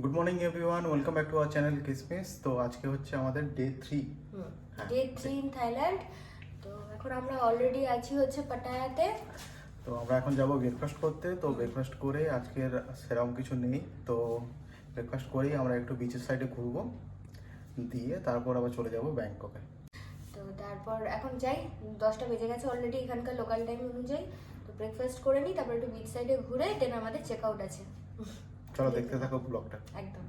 Good morning everyone, welcome back to our channel কিসমিস। তো আজকে হচ্ছে আমাদের ডে 3 ইন থাইল্যান্ড। তো এখন আমরা অলরেডি আছি হচ্ছে পাটায়াতে। তো আমরা এখন যাব ব্রেকফাস্ট করতে। তো ব্রেকফাস্ট করে আজকের সেরকম কিছু নেই, তো ব্রেকফাস্ট করেই আমরা একটু বিচের সাইডে ঘুরবো, দিয়ে তারপর আবার চলে যাব ব্যাংককে। তো তারপর এখন যাই, 10টা বেজে গেছে অলরেডি এখানকার লোকাল টাইম অনুযায়ী। তো ব্রেকফাস্ট করে নিই, তারপর একটু বিচ সাইডে ঘুরে দেন আমাদের চেক আউট আছে। চলো দেখতে থাকো ব্লগটা। একদম।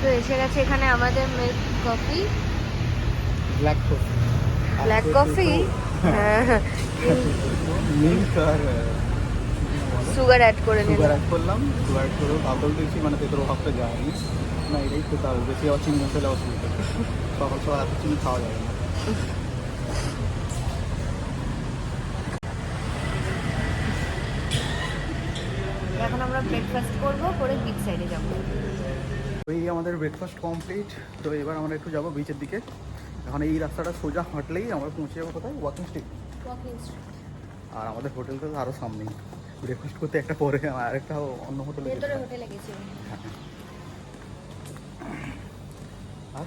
তো এসে গেছে এখানে আমাদের milk coffee, black coffee. Black coffee, milk আর সুগার অ্যাড করে সুগার নিলাম। অ্যাড করলাম। সুগার অ্যাড করে ভাবল দিয়েছি, মানে তেতোর অভাবটা যায়নি না, এটাই খেতে হবে। বেশি আবার চিনি মশলা অসুবিধা, সকাল সকাল এত চিনি খাওয়া যাবে না। এখন আমরা ব্রেকফাস্ট করবো, করে বিচ সাইডে যাবো। ওই আমাদের ব্রেকফাস্ট কমপ্লিট। তো এবার আমরা একটু যাবো বিচের দিকে। এখন এই রাস্তাটা সোজা হাঁটলেই আমরা পৌঁছে যাবো কোথায়, ওয়াকিং স্ট্রিট। আর আমাদের হোটেল তো আরও সামনেই। ব্রেকফাস্ট করতে একটা পরে আরেকটা অন্য হোটেলে ভেতরে হোটেলে গেছি। আর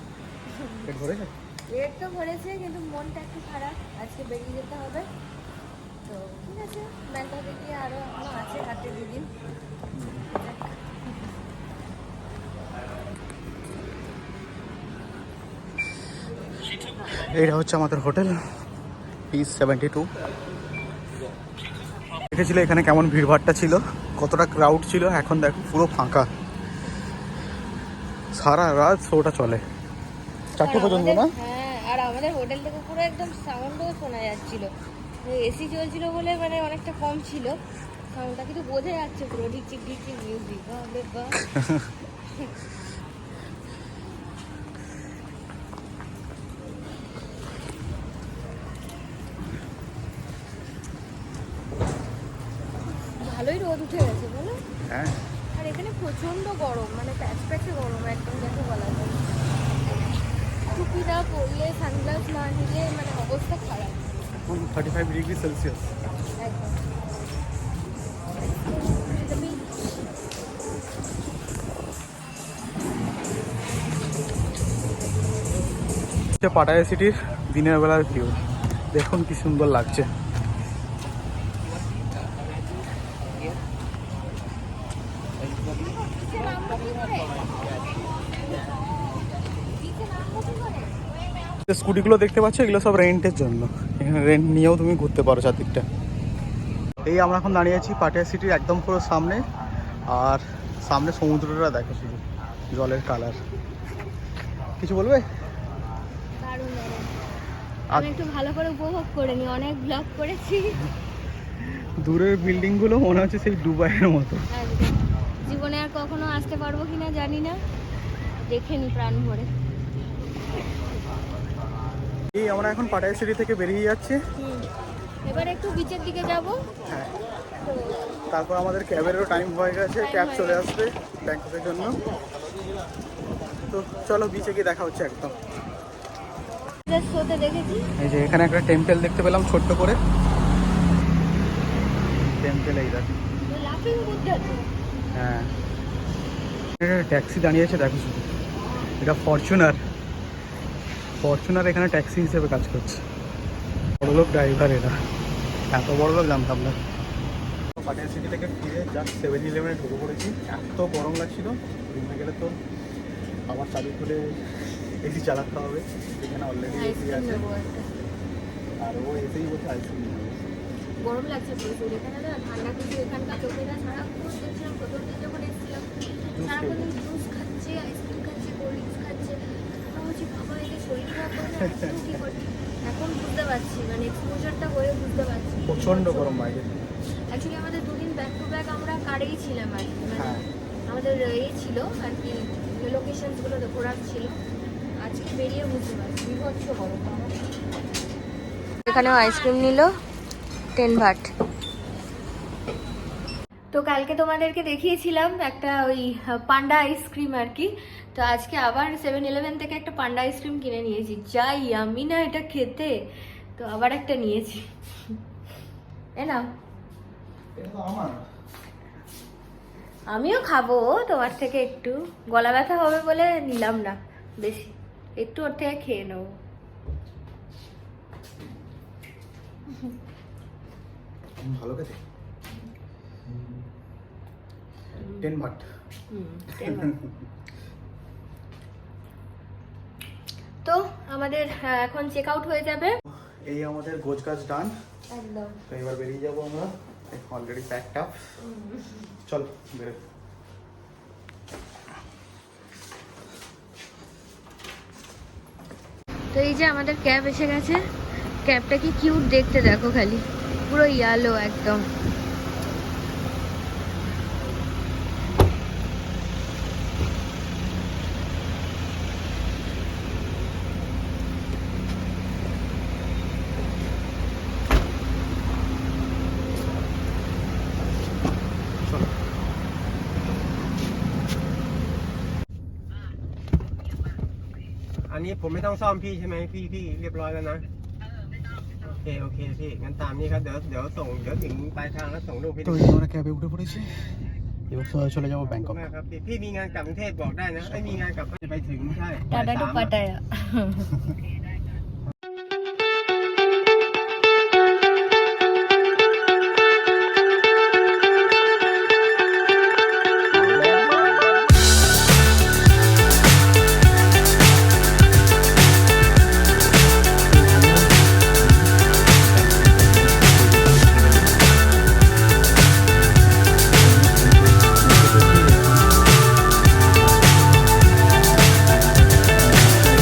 পেট ভরেছে? পেট তো ভরেছে, কিন্তু মনটা একটু খারাপ। আজকে বেরিয়ে যেতে হবে। তো ঠিক আছে, ব্যাংককে গিয়ে আরও এখনো আছে হাতে 2 দিন। এইটা হচ্ছে আমাদের হোটেল পিস 72। দেখেছিল এখানে কেমন ভিড়ভাড়টা ছিল, কতটা ক্রাউড ছিল। এখন দেখো পুরো ফাঁকা, সারা রাত শোটা চলে 4টে পর্যন্ত না? হ্যাঁ, আর আমাদের হোটেল থেকে পুরো একদম সাউন্ডও শোনা যাচ্ছিল। এসি চলছিল বলে মানে অনেকটা কম ছিল সাউন্ডটা, কিন্তু বোঝা যাচ্ছে পুরো ঢিকচিক ঢিকচিক মিউজিক। বাহ। ভালোই রোদ উঠে গেছে বলো। হ্যাঁ, আর এখানে প্রচন্ড গরম, মানে প্যাচ প্যাচে গরম একদম, যাকে বলা যায়। টুপি না পরলে, সানগ্লাস না নিলে মানে অবস্থা খারাপ 35 ডিগ্রি সেলসিয়াস। একদম। পাটায়া সিটির দিনের বেলার ভিউ দেখুন কি সুন্দর লাগছে। স্কুটিগুলো দেখতে পাচ্ছ, এগুলো সব রেন্টের জন্য। এখানে রেন্ট নিয়েও তুমি ঘুরতে পারো চারদিকটা। এই আমরা এখন দাঁড়িয়ে আছি পাটায়া সিটির একদম পুরো সামনে। আর সামনে সমুদ্রটা দেখো, শুধু জলের কালার। কিছু বলবে? দারুণ দারুণ। আমি একটু ভালো করে উপভোগ করে নি, অনেক ব্লগ করেছি। দূরের বিল্ডিংগুলো মনে হচ্ছে সেই দুবাইয়ের মতো। একদম। জীবনে আর কখনো আসতে পারবো কিনা জানি না, দেখে নি প্রাণ ভরে। এই আমরা এখন পাটায়া সিটি থেকে বেরিয়ে যাচ্ছি। এবার একটু বিচের দিকে যাব। হ্যাঁ, তারপর আমাদের ক্যাবেরও টাইম হয়ে গেছে, ক্যাব চলে আসবে ব্যাংককের জন্য। তো চলো বিচে গিয়ে দেখা হচ্ছে একদম। শোতে দেখেছি, এই যে এখানে একটা টেম্পল দেখতে পেলাম ছোট্ট করে। টেম্পল এই দেখো। লাফিং বুদ্ধা তো। হ্যাঁ, এটা ট্যাক্সি দাঁড়িয়েছে দেখো শুধু। এটা ফরচুনার। ফরচুনার এখানে ট্যাক্সি হিসেবে কাজ করছে। বড়লোক ড্রাইভার এরা, এত বড় লোক জানতাম না। পাটায়া সিটি থেকে ফিরে জাস্ট 7-11-এ ঢুকে পড়েছি। এত গরম লাগছিল, রুমে গেলে তো আবার চাবি খুলে এসি চালাতে হবে। এখানে অলরেডি এসি আছে। আর ও এসেই বলছে আইসক্রিম নেবে। গরম লাগছে প্রচুর এখানে না, ঠান্ডা কিছু এখানকার লোকেরা সারাক্ষণ দেখছিলাম, প্রথম দিন যখন এসেছিলাম সারাক্ষণ জুস খাচ্ছে, আইসক্রিম খাচ্ছে, কোল্ড ড্রিঙ্কস খাচ্ছে। আমি বলছি বাবা, এদের শরীর খারাপ করে না, এরকম কি করে? এখন বুঝতে পারছি, মানে এক্সপোজারটা হয়ে বুঝতে পারছি প্রচণ্ড গরম বাইরে। অ্যাকচুয়ালি আমাদের 2 দিন ব্যাক টু ব্যাক আমরা কারেই ছিলাম আর কি, মানে হ্যাঁ, আমাদের এই ছিল আর কি, লোকেশনসগুলো ঘোরার ছিল। আজকে বেরিয়ে বুঝতে পারছি বিভৎস গরম। এখানেও আইসক্রিম নিল 10 বাট। তো কালকে তোমাদেরকে দেখিয়েছিলাম একটা ওই পান্ডা আইসক্রিম আর কি। তো আজকে আবার 7-11 থেকে একটা পান্ডা আইসক্রিম কিনে নিয়েছি। যাই আমি না এটা খেতে, তো আবার একটা নিয়েছি। এ না, এটা তো আমার। আমিও খাবো তোমার থেকে একটু, গলা ব্যথা হবে বলে নিলাম না বেশি, একটু ওর থেকে খেয়ে নেবো। ভালো খেতে 10 বাট। তো আমাদের এখন চেক আউট হয়ে যাবে। এই আমাদের গোছ কাজ ডান, একদম। তো এবার বেরিয়ে যাবো আমরা, অলরেডি প্যাকড আপ। চল বেরো। তো এই যে আমাদের ক্যাব এসে গেছে, ক্যাবটা কি কিউট দেখতে দেখো, খালি পুরো ইয়েলো একদম।อันนี้ผมไม่ต้องซ่อมพี่ใช่ไหมพี่เรียบร้อยแล้วนะโอเคพี่งั้นตามนี้ครับเดี๋ยวส่งเดี๋ยวถึงปลายทางแล้วส่งรูปพี่ তো এই আমরা ক্যাবে উঠে পড়েছি, এবার সোজা চলে যাবো Bangkok. มากครับพี่มีงานกลับกรุงเทพบอกได้นะไม่มีงานกลับก็จะไปถึงใช่ ta ta to Pattaya.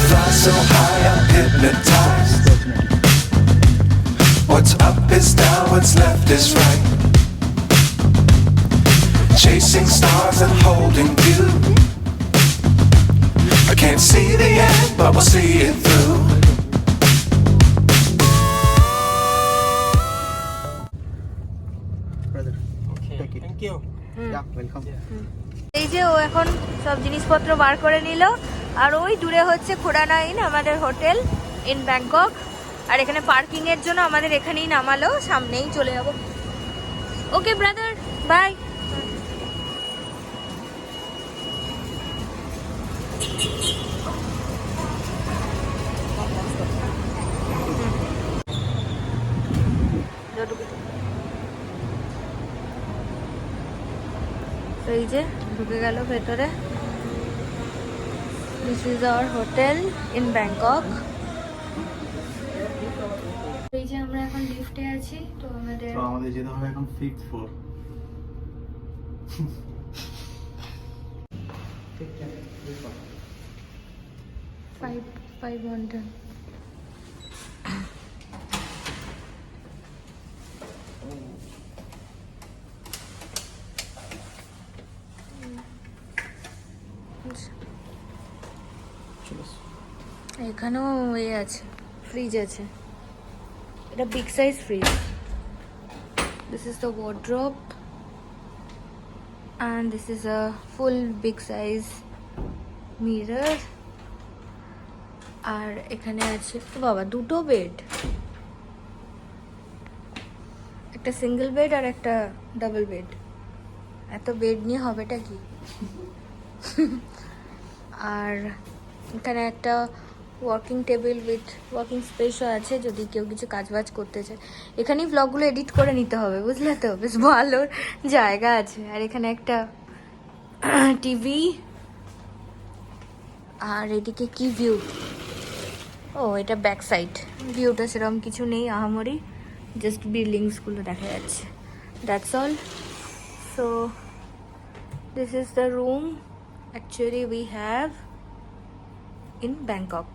Fly so high, I'm hypnotized. What's up is down, what's left is right. Chasing stars and holding you. I can't see the end, but we'll see it through. Brother, okay thank you yeah welcome. এই যে ও এখন সব জিনিসপত্র বার করে নিল, আর ওই দূরে হচ্ছে খুড়ানা ইন, আমাদের হোটেল ইন ব্যাংকক। আর এখানে পার্কিং এর জন্য আমাদের এখানেই নামালো, সামনেই চলে যাবো। Okay brother, bye. তো এই যে ঢুকে গেল ভেতরে। This is our hotel in Bangkok. এই যে আমরা এখন লিফটে আছি, তো আমাদের তো আমাদের যেতে হবে এখন 5th ফ্লোর। ফাইভ ঘন্টা। এখানেও এ আছে, ফ্রিজ আছে, এটা big size fridge. This is the wardrobe and this is a full big size mirror। আর এখানে আছে তো বাবা দুটো বেড, একটা সিঙ্গেল বেড আর একটা ডাবল বেড। এত বেড নিয়ে হবেটা কি? আর এখানে একটা ওয়ার্কিং টেবিল উইথ ওয়ার্কিং স্পেসও আছে, যদি কেউ কিছু কাজবাজ করতে চায়। এখানেই ব্লগগুলো এডিট করে নিতে হবে, বুঝলে তো, বেশ ভালো জায়গা আছে। আর এখানে একটা টিভি, আর এদিকে কি ভিউ, ও এটা ব্যাক সাইড, ভিউটা সেরকম কিছু নেই আহামরি, জাস্ট বিল্ডিংসগুলো দেখা যাচ্ছে, that's all. So this is the room actually we have in Bangkok.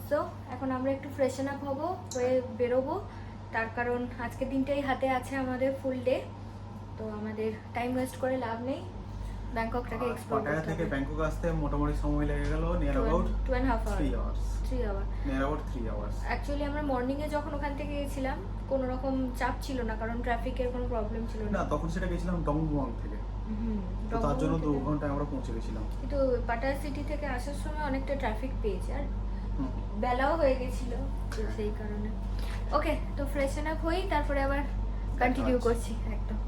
So এখন আমরা একটু ফ্রেশন আপ হবো, হয়ে বেরোবো, তার কারণ আজকের দিনটাই হাতে আছে আমাদের ফুল ডে, তো আমাদের টাইম ওয়েস্ট করে লাভ নেই, ব্যাংককটাকে এক্সপ্লোর পাটায়া করতে থেকে হবে। ব্যাংকক আসতে মোটামুটি সময় লেগে গেল near about 2.5 hours। 3 hour. Near about 3 hours। Actually আমরা মর্নিংয়ে যখন ওখান থেকে গেছিলাম কোনো রকম চাপ ছিল না, কারণ ট্রাফিকের কোনো প্রবলেম ছিল না, না। তখন সেটা গেছিলাম ডংবুয়াং থেকে, তো তার জন্য 2 ঘন্টায় আমরা পৌঁছে গেছিলাম। কিন্তু পাটায়া সিটি থেকে আসার সময় অনেকটা ট্রাফিক পেয়েছে, আর হুম। বেলাও হয়ে গেছিল, তো সেই কারণে। ওকে, তো ফ্রেশন আপ হই, তারপরে আবার কন্টিনিউ করছি একদম।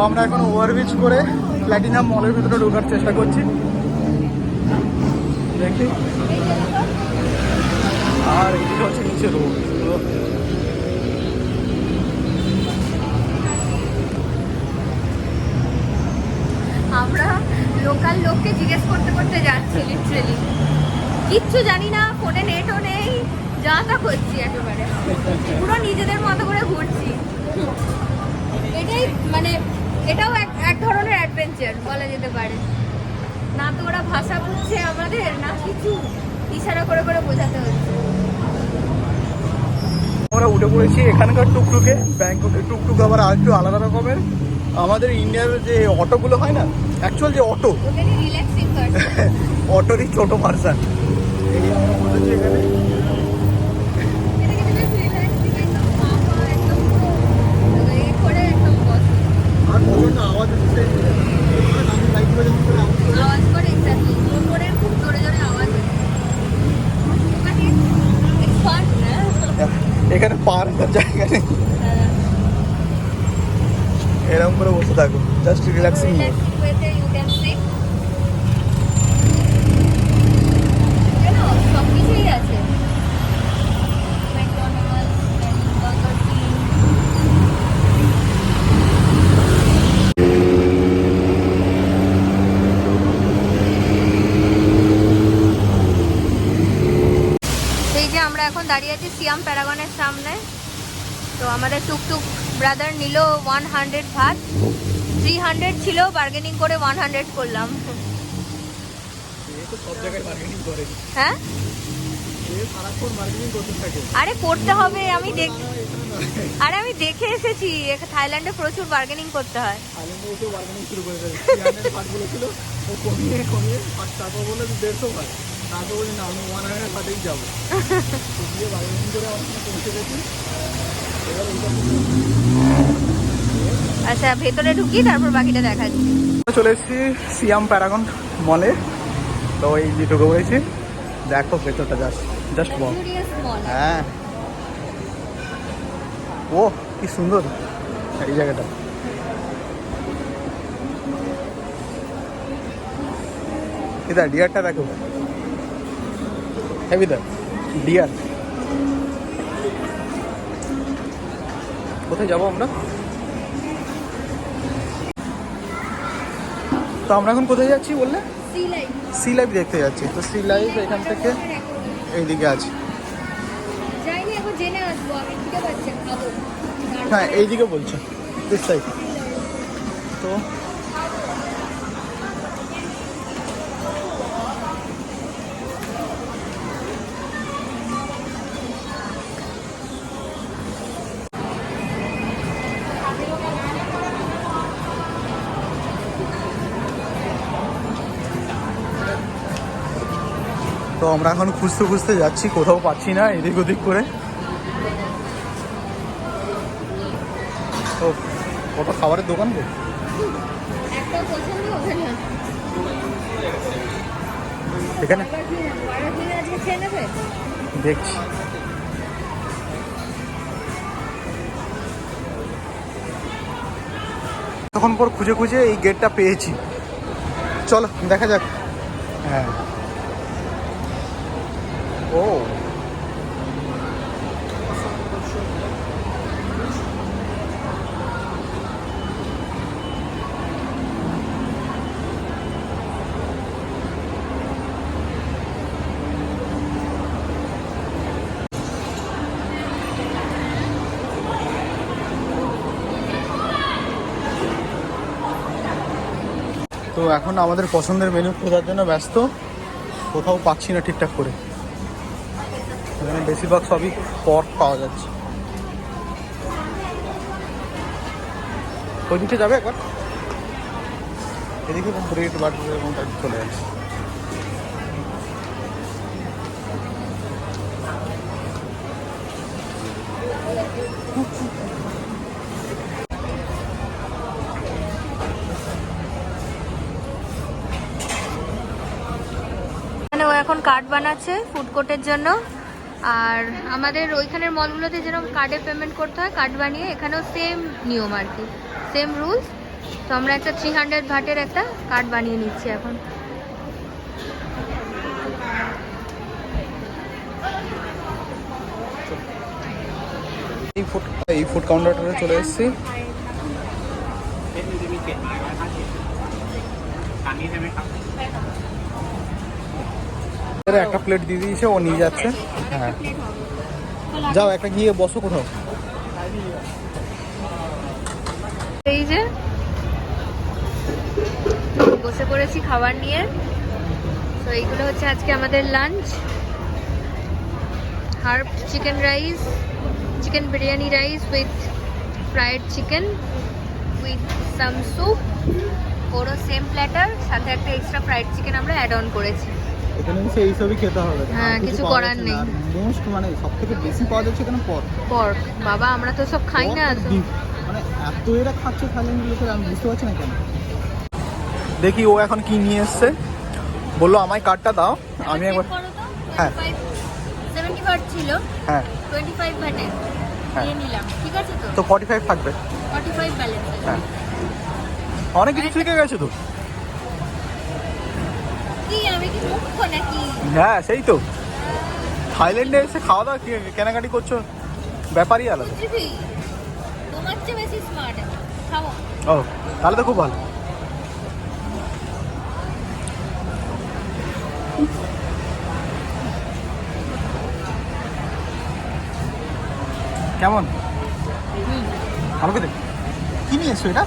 আমরা এখন ওভারব্রিজ করে প্ল্যাটিনাম মলের ভিতরে ঢোকার চেষ্টা করছি, দেখি। আর এইদিকে হচ্ছে নিচে রোড। আমরা লোকাল লোককে জিজ্ঞেস করতে করতে যাচ্ছি, লিটারেলি কিচ্ছু জানি না, ফোনে নেটও নেই, যা তা করছি একেবারে, পুরো নিজেদের মতো করে ঘুরছি। এটাই মানে এটাও এক ধরনের অ্যাডভেঞ্চার বলা যেতে পারে। না তো ওরা ভাষা বুঝছে আমাদের, না কিছু, ইশারা করে করে বোঝাতে হচ্ছে। আমরা উঠে পড়েছি এখানকার টুকটুকে। ব্যাংককের টুকটুক আবার একটু আলাদা রকমের। আমাদের ইন্ডিয়ার যে অটোগুলো হয় না, অ্যাকচুয়াল যে অটো, ওদেরই রিল্যাক্সিং ভার্সন, অটোরই ছোটো ভার্সান। এই আমরা বসেছি এখানে। আর প্রচণ্ড আওয়াজ হচ্ছে, আওয়াজ করে এক্স্যাক্টলি মোটরের খুব জোরে জোরে আওয়াজ হচ্ছে। মানে ইটস ফান না? এখানে পার জায়গা নেই, এরকম করে বসে থাকো, জাস্ট রিল্যাক্সিং। রিল্যাক্সিং ওয়েতে ইউ ক্যান সিট। কেন সব কিছুই আছে, ম্যাকডোনাল্ডস, বার্গার কিং। এই যে আমরা এখন দাঁড়িয়ে আছি সিয়াম প্যারাগনের সামনে। তো আমাদের টুকটুক ব্রাদার নিল 100 ভাত, 300 ছিল, বার্গেনিং করে 100 করলাম। সব জায়গায় বার্গেনিং করে, হ্যাঁ সারাক্ষণ বার্গেনিং করতে থাকে। আরে করতে হবে, আরে আমি দেখে এসেছি থাইল্যান্ডে প্রচুর বার্গেনিং করতে হয়। থাইল্যান্ডে এসে বার্গেনিং শুরু করে দেয়। 300 ভাত বলেছিল, ও কমিয়ে তারপর বললো 150 ভাত, তারপর বলি না আমি 100 ভাতেই যাবো। দিয়ে বার্গেনিং করে আমার পৌঁছে গেছি। আচ্ছা ভেতরে ঢুকি, তারপর বাকিটা দেখাচ্ছি। চলে এসেছি সিয়াম প্যারাগন মলে। তো এই যে ঢুকে পড়েছি, দেখো ভেতরটা জাস্ট ওয়াও। Luxurious mall। হ্যাঁ, ও কি সুন্দর এই জায়গাটা। ইদা ডিয়ারটা দেখো, হ্যাঁ ইদা ডিয়ার। কোথায় যাবো আমরা? তো আমরা এখন কোথায় যাচ্ছি বললে? C life. সি লাইফ দেখতে যাচ্ছি। তো সি লাইফ এখান থেকে এইদিকে আছে। যাইনি, এখন জেনে আসবো আমি, ঠিক আছে খাবো। হ্যাঁ এইদিকে বলছো, দিস সাইড। তো তো আমরা এখন খুঁজতে খুঁজতে যাচ্ছি, কোথাও পাচ্ছি না, এদিক ওদিক করে। তো কত খাবারের দোকান গো। একটা পছন্দ ওখানে এখানে বার্গার কিং আজকে খেয়ে নেবে। দেখছি। তখন পর খুঁজে খুঁজে এই গেটটা পেয়েছি, চলো দেখা যাক। হ্যাঁ ও তো এখন আমাদের পছন্দের মেনু খোঁজার জন্য ব্যস্ত, কোথাও পাচ্ছি না ঠিকঠাক করে। এখানে বেশিরভাগ সবই পর্ক পাওয়া যাচ্ছে। ওই দিকে যাবে একবার, এদিকে ব্রেড বাটার এবং চলে যাচ্ছে। ও এখন কার্ড বানাচ্ছে ফুড কোর্টের জন্য। আর আমাদের ওইখানের মলগুলোতে যেরকম কার্ডে পেমেন্ট করতে হয়, কার্ড বানিয়ে এখানেও সেম নিয়ম আর কি, সেম রুলস। তো আমরা একটা 300 ভাটের একটা কার্ড বানিয়ে নিচ্ছি এখন। এই ফুড কাউন্টারটাতে চলে এসেছি। একটা প্লেট দিয়ে দিয়েছে, ও নিয়ে যাচ্ছে। হ্যাঁ যাও একটা গিয়ে বসো কোথাও। এই যে বসে পড়েছি খাবার নিয়ে। তো এইগুলো হচ্ছে আজকে আমাদের lunch. Herb chicken rice, chicken biryani rice with fried chicken with some soup, পুরো সেম প্ল্যাটার, সাথে একটা এক্সট্রা ফ্রাইড চিকেন আমরা অ্যাড অন করেছি। এখানে সেই হিসাবেই খেতে হবে। হ্যাঁ, কিছু করার নেই। মোস্ট মানে সব থেকে বেশি পাওয়া যাচ্ছে এখানে পর্ক। বাবা আমরা তো সব খাই না তো। মানে এত এরা খাচ্ছে থাইল্যান্ডের লোকের, আমি বুঝতে পারছি না কেন। দেখি ও এখন কি নিয়ে এসছে। বললো আমায় কার্ডটা দাও, আমি একবার। হ্যাঁ 70 ভাট ছিল, হ্যাঁ 25 ভাটে হ্যাঁ। নিয়ে নিলাম, ঠিক আছে তো? তো 45 থাকবে। 45 ব্যালেন্স। হ্যাঁ অনেক কিছু শিখে গেছে তো। কি আমি কি মূর্খ নাকি? হ্যাঁ সেই তো, থাইল্যান্ডে এসে খাওয়া দাওয়া কেনাকাটি করছো, ব্যাপারই আলাদা। বুঝবি তোমার চেয়ে বেশি স্মার্ট খাবো। ও তাহলে তো খুব ভালো। কেমন আমাকে দেখ, কি নিয়ে এসছো এটা?